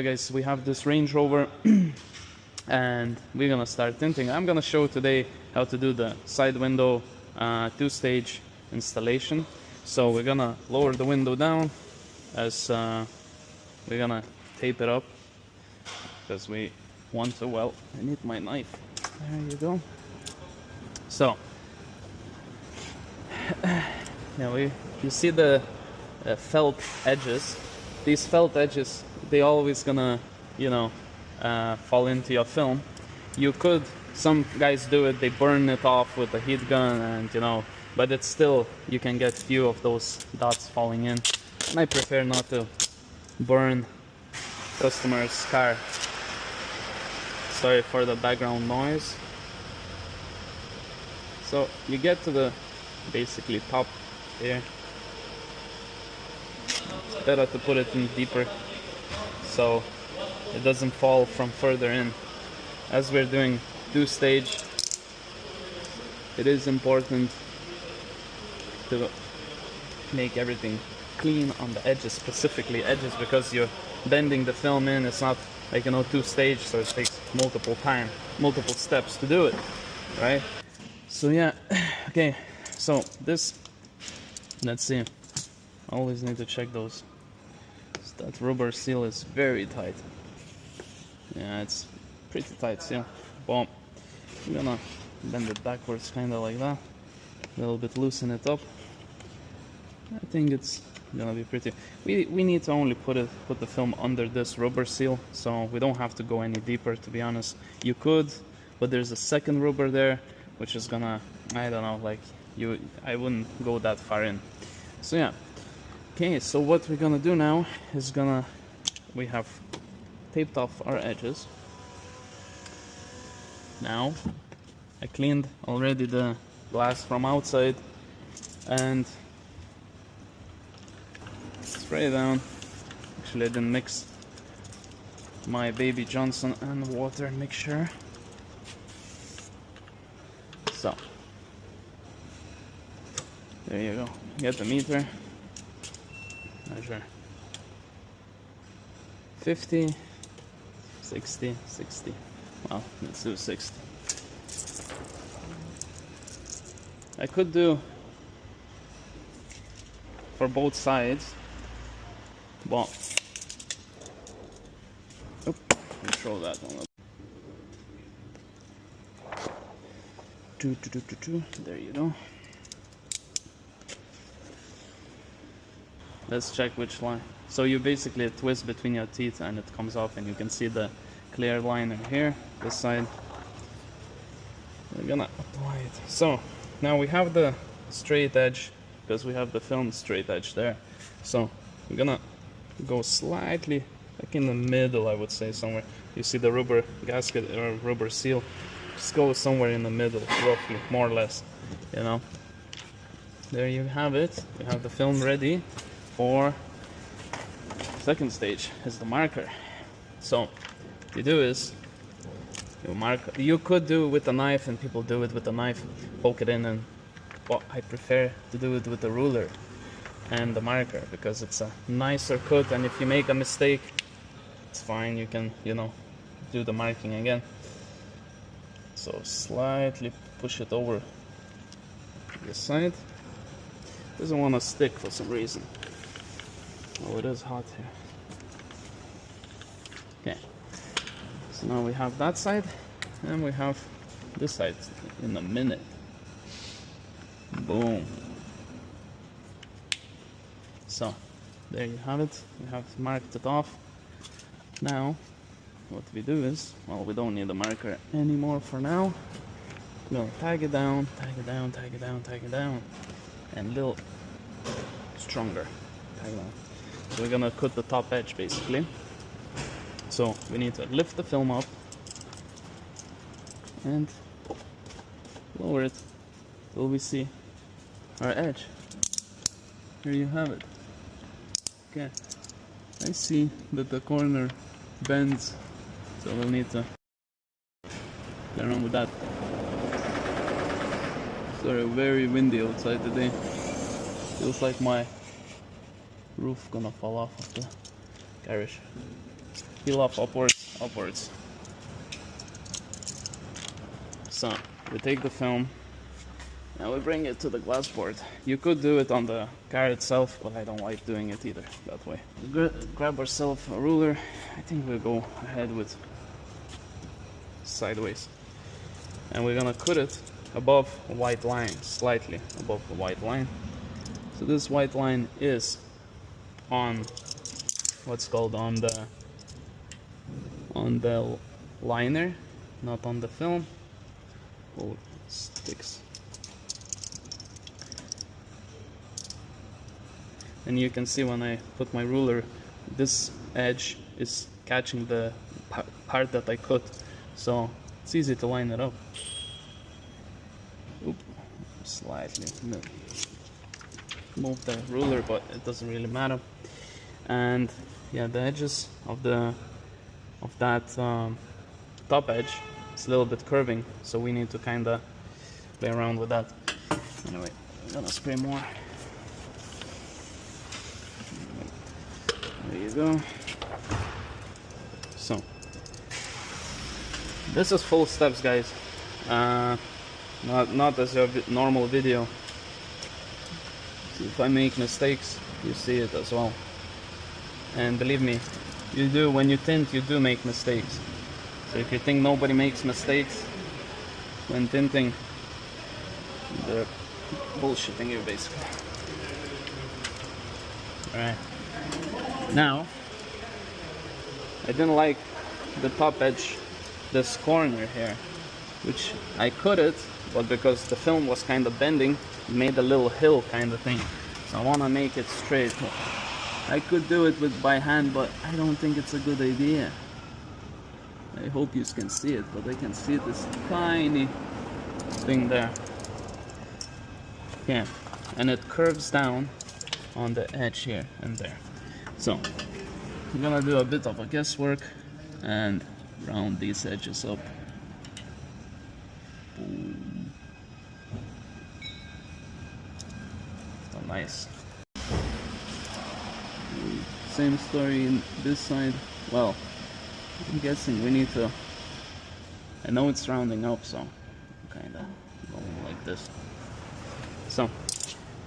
Guys, we have this Range Rover and we're gonna start tinting. I'm gonna show today how to do the side window two-stage installation. So we're gonna lower the window down as we're gonna tape it up because we want to, well, I need my knife. There you go. So now you see the felt edges. These felt edges, they always gonna, fall into your film. You could, some guys do it, they burn it off with a heat gun and but it's still, you can get few of those dots falling in. And I prefer not to burn customer's car. Sorry for the background noise. So you get to the basically top here. It's better to put it in deeper so it doesn't fall from further in. As we're doing two-stage, it is important to make everything clean on the edges, specifically edges, because you're bending the film in. It's not like two-stage, so it takes multiple steps to do it, right? So yeah, okay, so this, let's see, I always need to check those. That rubber seal is very tight. Yeah, it's pretty tight seal. Well, I'm gonna bend it backwards, kind of like that. A little bit loosen it up. I think it's gonna be pretty. We need to only put the film under this rubber seal, so we don't have to go any deeper, to be honest. You could, but there's a second rubber there, which is gonna, I don't know, like I wouldn't go that far in. So yeah. Okay, so what we're gonna do now is we have taped off our edges. Now, I cleaned already the glass from outside and spray it down. Actually, I didn't mix my Baby Johnson and water mixture. So, there you go. Get the meter. Measure 50, 60, 60. Well, let's do 60. I could do for both sides, but control that one. There you go. Let's check which line. So you basically twist between your teeth and it comes off, and you can see the clear line here, this side. We're gonna apply it. So now we have the straight edge because we have the film straight edge there. So we're gonna go slightly like in the middle, I would say, somewhere. You see the rubber gasket or rubber seal? Just go somewhere in the middle, roughly, more or less. There you have it. We have the film ready for second stage. Is the marker. So what you do is you mark. You could do it with a knife, and people do it with a knife, poke it in, but I prefer to do it with a ruler and the marker because it's a nicer cut, and if you make a mistake, it's fine. You can do the marking again. So slightly push it over this side. Doesn't want to stick for some reason. Oh, it is hot here. Okay, so now we have that side, and we have this side in a minute. Boom. So, there you have it. We have marked it off. Now, what we do is, well, we don't need the marker anymore for now. We're gonna tag it down, tag it down, tag it down, tag it down, and a little stronger. Tag it down. So we're gonna cut the top edge basically. So we need to lift the film up and lower it till we see our edge. Here you have it. Okay, I see that the corner bends, so we'll need to play around with that. Sorry, very windy outside today. Feels like my roof gonna fall off of the garage. peel off upwards. So we take the film and we bring it to the glass board. You could do it on the car itself, but I don't like doing it either that way. Grab ourselves a ruler. I think we'll go ahead with sideways. And we're gonna cut it above a white line, slightly above the white line. So this white line is on what's called on the liner, not on the film. Oh, it sticks. And you can see when I put my ruler, this edge is catching the part that I cut, so it's easy to line it up. Oop, slightly move the ruler, but it doesn't really matter. And yeah, the edges of that top edge is a little bit curving, so we need to kind of play around with that. Anyway, I'm gonna spray more. There you go. So this is full steps, guys. Not as a normal video. So if I make mistakes, you see it as well. And believe me, you do, when you tint, you do make mistakes. So if you think nobody makes mistakes when tinting, they're bullshitting you basically. Alright. Now, I didn't like the top edge, this corner here, which I cut it, but because the film was kind of bending, it made a little hill kind of thing. So I want to make it straight. I could do it by hand, but I don't think it's a good idea. I hope you can see it, but I can see this tiny thing there. Yeah, and it curves down on the edge here and there. So I'm gonna do a bit of a guesswork and round these edges up. Boom. So nice. Same story in this side. Well, I'm guessing we need to, I know it's rounding up, so I'm kinda going like this. So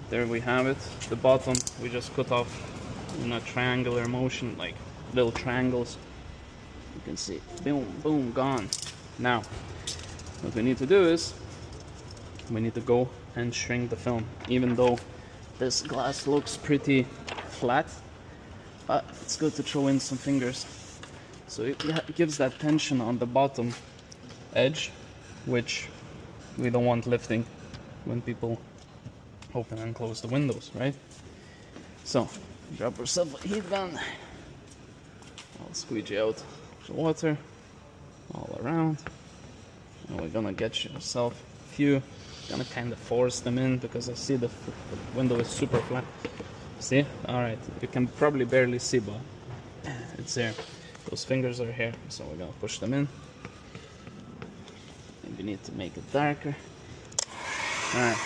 there we have it. The bottom we just cut off in a triangular motion, like little triangles. You can see, boom, boom, gone. Now, what we need to do is, we need to go and shrink the film. Even though this glass looks pretty flat, but it's good to throw in some fingers. So it gives that tension on the bottom edge, which we don't want lifting when people open and close the windows, right? So, grab yourself a heat gun. I'll squeegee out the water all around. And we're gonna get yourself a few. Gonna kind of force them in because I see the window is super flat. See? Alright, you can probably barely see, but it's there. Those fingers are here, so we're gonna push them in. Maybe need to make it darker. Alright.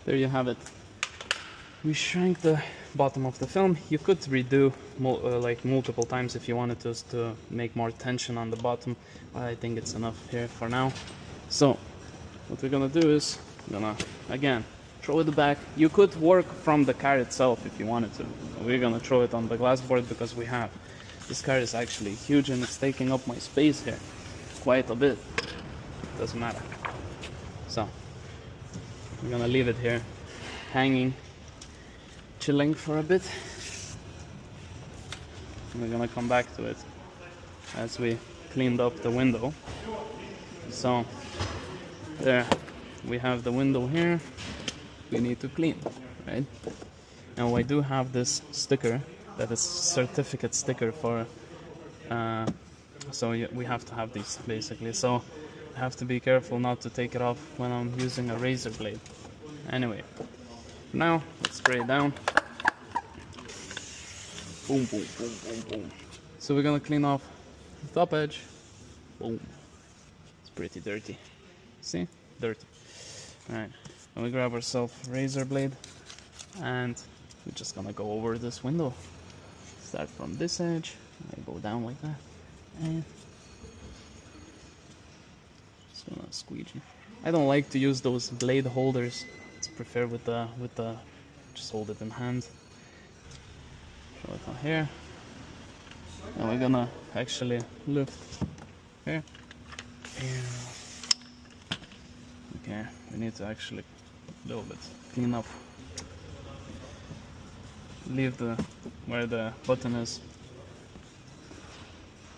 There you have it. We shrank the bottom of the film. You could redo like multiple times if you wanted to make more tension on the bottom, but I think it's enough here for now. So what we're gonna do is gonna again throw it back. You could work from the car itself if you wanted to. We're gonna throw it on the glass board because we have. This car is actually huge and it's taking up my space here quite a bit. Doesn't matter. So we're gonna leave it here, hanging, chilling for a bit. And we're gonna come back to it as we cleaned up the window. So there, we have the window here. We need to clean, right? And we do have this sticker that is certificate sticker for. So we have to have these basically. So have to be careful not to take it off when I'm using a razor blade. Anyway, now let's spray it down. Boom, boom, boom, boom, boom. So we're gonna clean off the top edge. Boom. It's pretty dirty. See? Dirty. Alright, and we grab ourselves a razor blade and we're just gonna go over this window. Start from this edge, and go down like that, and just gonna squeegee. I don't like to use those blade holders. It's prefer with the just hold it in hand. Show it on here, and we're gonna actually lift here. Okay, we need to actually a little bit clean up. Leave the where the button is.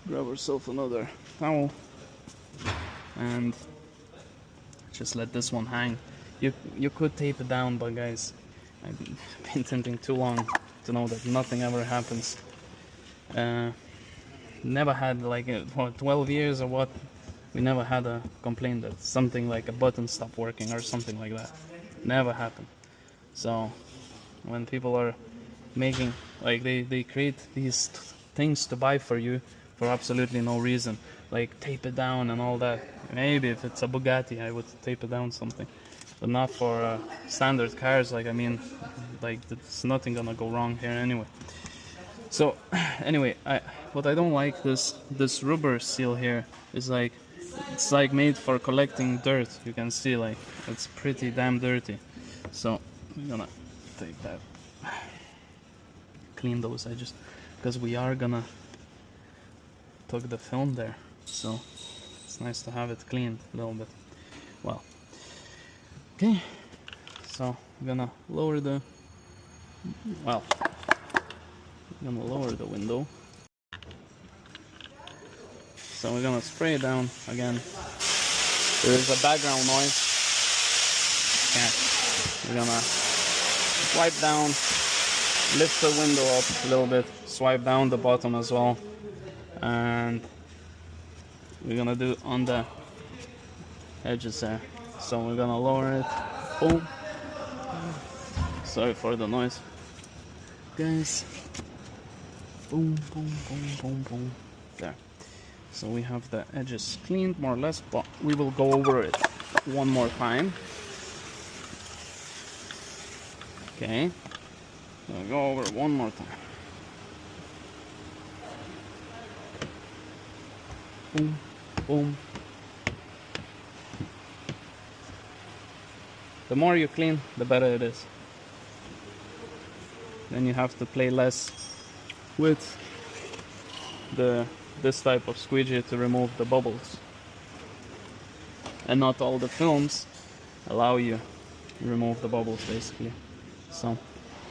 Grab ourselves another towel and just let this one hang. You could tape it down, but guys, I've been tinting too long to know that nothing ever happens. Never had like what, 12 years or what, we never had a complaint that something like a button stopped working or something like that. Never happened. So when people are making, like, they create these things to buy for you for absolutely no reason, like tape it down and all that. Maybe if it's a Bugatti I would tape it down something, but not for standard cars. Like, I mean, like, there's nothing gonna go wrong here anyway. So anyway, what I don't like, this rubber seal here is like, it's like made for collecting dirt. You can see, like, it's pretty damn dirty. So I'm gonna take that, clean those edges, because we are gonna tuck the film there, so it's nice to have it cleaned a little bit. Well, okay, so I'm gonna lower the window. So we're gonna spray it down again. There is a background noise. Okay, we're gonna swipe down, lift the window up a little bit, swipe down the bottom as well, and we're gonna do on the edges there. So we're gonna lower it. Boom. Sorry for the noise, guys. Boom, boom, boom, boom, boom. There. So we have the edges cleaned more or less, but we will go over it one more time. Okay. We'll go over it one more time. Boom, boom. The more you clean, the better it is. Then you have to play less with this type of squeegee to remove the bubbles. And not all the films allow you to remove the bubbles, basically. So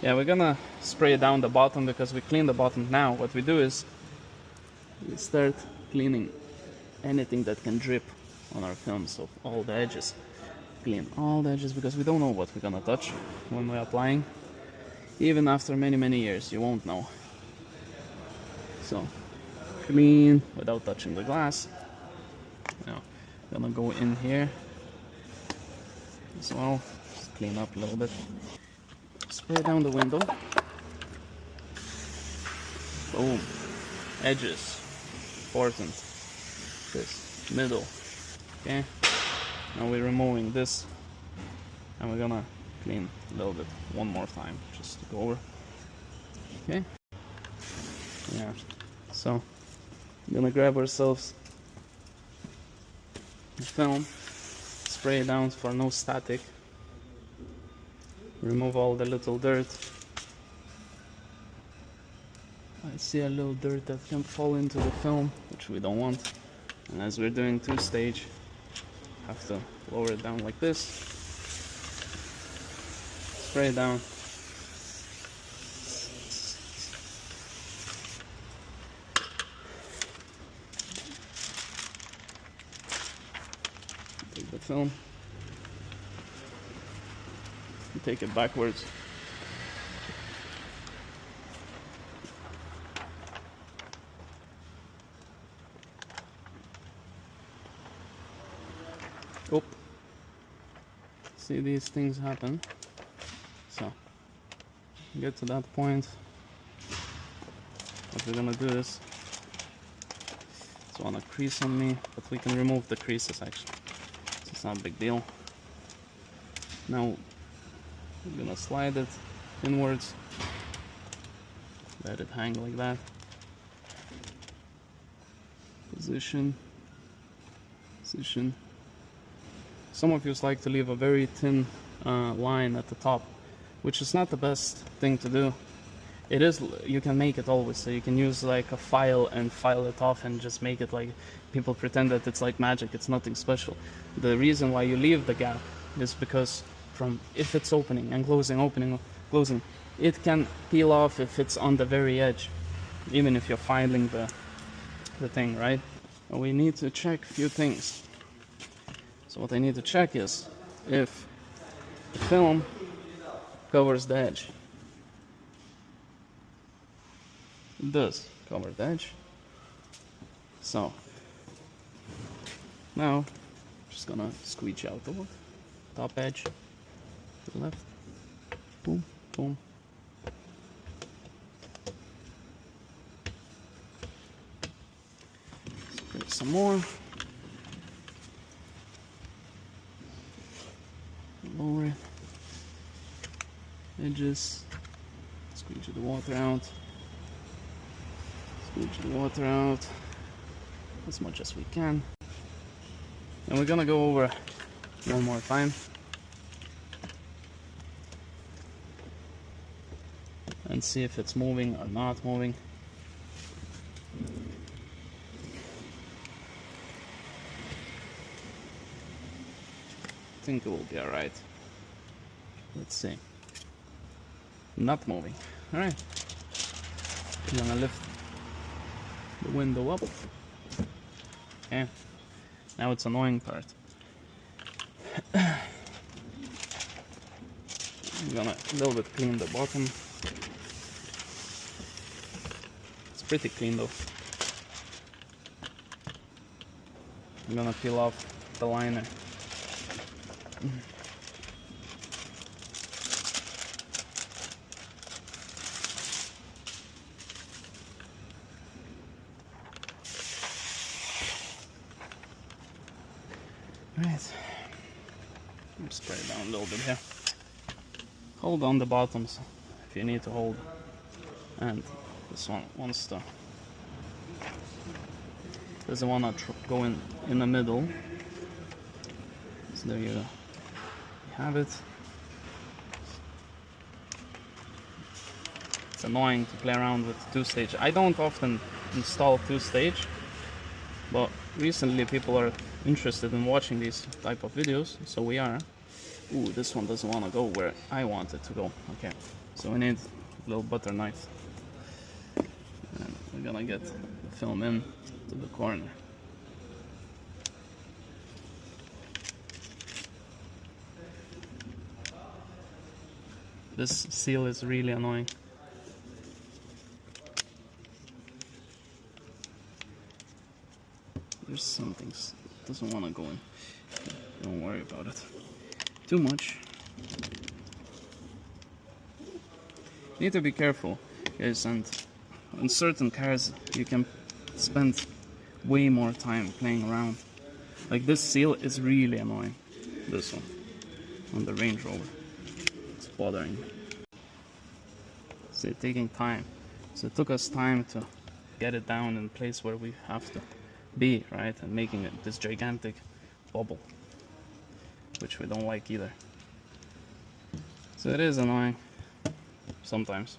yeah, we're gonna spray down the bottom because we clean the bottom now. What we do is we start cleaning anything that can drip on our film. So all the edges, clean all the edges, because we don't know what we're gonna touch when we're applying. Even after many years, you won't know. So clean without touching the glass. Now gonna go in here as well, just clean up a little bit. Spray down the window. Boom. Edges, important. This middle. Okay. Now we're removing this, and we're gonna clean a little bit one more time, just to go over. Okay. Yeah. So we're gonna grab ourselves the film, spray it down for no static. Remove all the little dirt. I see a little dirt that can fall into the film, which we don't want. And as we're doing two-stage, have to lower it down like this. Spray it down. Take the film. Take it backwards. see these things happen. So get to that point. What we're gonna do is, it's on a crease on me, but we can remove the creases actually. So it's not a big deal. Now we're gonna slide it inwards. Let it hang like that. Position. Position. Some of you like to leave a very thin line at the top, which is not the best thing to do. It is, you can make it always, so you can use like a file and file it off and just make it like, people pretend that it's like magic, it's nothing special. The reason why you leave the gap is because from, if it's opening and closing, opening, closing, it can peel off if it's on the very edge, even if you're filing the thing, right? And we need to check a few things. So what I need to check is if the film covers the edge. It does cover the edge. So now I'm just gonna squeeze out the top edge to the left. Boom, boom. Spray some more. Lower it. Edges. Squeeze the water out. Squeeze the water out as much as we can. And we're gonna go over one more time. And see if it's moving or not moving. I think it will be alright. Let's see. Not moving. Alright. I'm gonna lift the window up. Okay. Now it's annoying part. I'm gonna a little bit clean the bottom. It's pretty clean though. I'm gonna peel off the liner. Right. Spray it down a little bit here. Hold on the bottoms if you need to hold. And this one wants to, doesn't want to go in the middle. So there you go. You have it. It's annoying to play around with two-stage. I don't often install two-stage, but recently people are interested in watching these type of videos, so we are. Ooh, this one doesn't want to go where I want it to go. Okay, so we need a little butter knife. And we're gonna get the film in to the corner. This seal is really annoying. There's some things that doesn't want to go in. Don't worry about it too much. You need to be careful, guys, and on certain cars you can spend way more time playing around. Like this seal is really annoying. This one on the Range Rover, it's bothering me. So it's taking time. So it took us time to get it down in place where we have to be, right? And making it this gigantic bubble, which we don't like either. So it is annoying sometimes.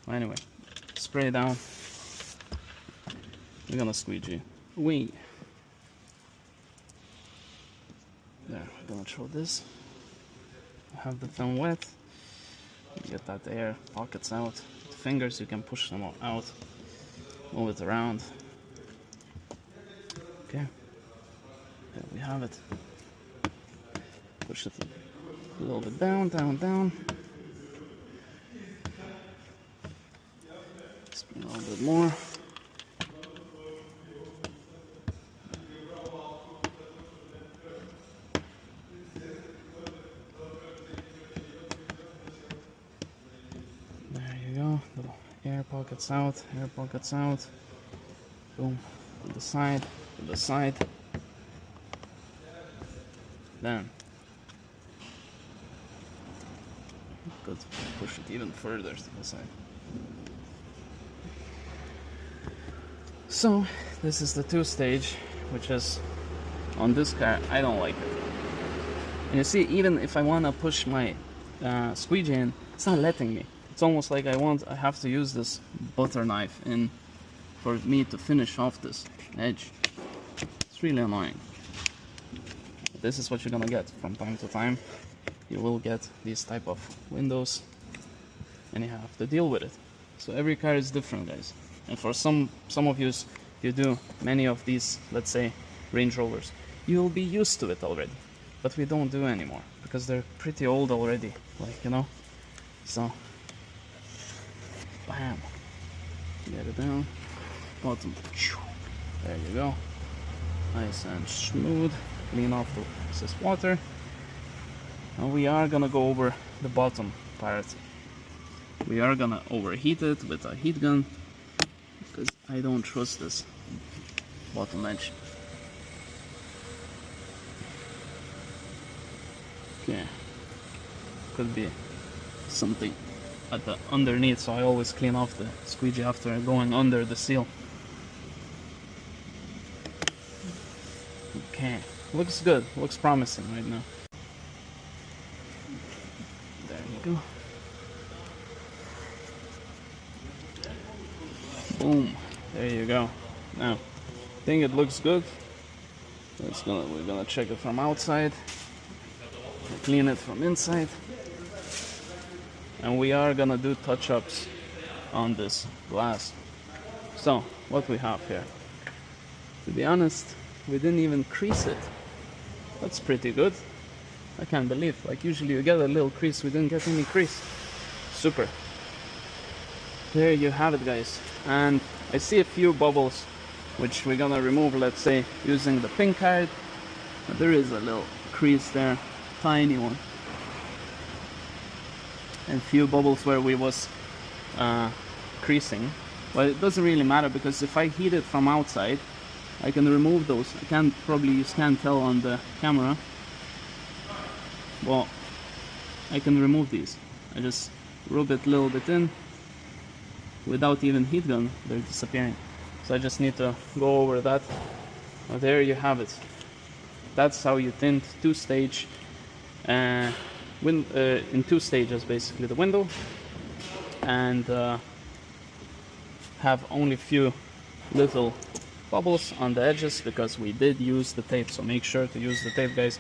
Well, anyway, spray down. We're gonna squeegee. Wait. There, we're gonna throw this. Have the film wet. Get that air pockets out. With fingers you can push them out. Move it around. Okay. There we have it. Push it a little bit down, down, down. Spin a little bit more. pockets out, air pockets out. Boom, to the side, to the side. Then could push it even further to the side. So this is the 2-stage, which is on this car. I don't like it. And you see, even if I want to push my squeegee in, it's not letting me. It's almost like I have to use this butter knife in for me to finish off this edge. It's really annoying. This is what you're gonna get from time to time. You will get these type of windows, and you have to deal with it. So every car is different, guys. And for some of you do many of these, let's say, Range Rovers, you'll be used to it already. But we don't do anymore because they're pretty old already, like, you know. So, bam, get it down, bottom, there you go, nice and smooth. Clean off the excess water, and we are gonna go over the bottom part. We are gonna overheat it with a heat gun because I don't trust this bottom edge. Okay, could be something at the underneath, so I always clean off the squeegee after going under the seal. Okay, looks good, looks promising right now. There you go. Boom, there you go. Now, I think it looks good. We're gonna check it from outside, clean it from inside, and we are gonna do touch-ups on this glass. So, what we have here, to be honest, we didn't even crease it. That's pretty good. I can't believe, like, usually you get a little crease, we didn't get any crease. Super. There you have it, guys. And I see a few bubbles which we're gonna remove, let's say, using the pin card. But there is a little crease there, tiny one. And few bubbles where we was creasing. But it doesn't really matter because if I heat it from outside, I can remove those. Probably you can't tell on the camera. Well, I can remove these. I just rub it a little bit in. Without even heat gun, they're disappearing. So I just need to go over that. Well, there you have it. That's how you tint 2-stage. In 2 stages, basically, the window. And have only few little bubbles on the edges because we did use the tape. So make sure to use the tape, guys.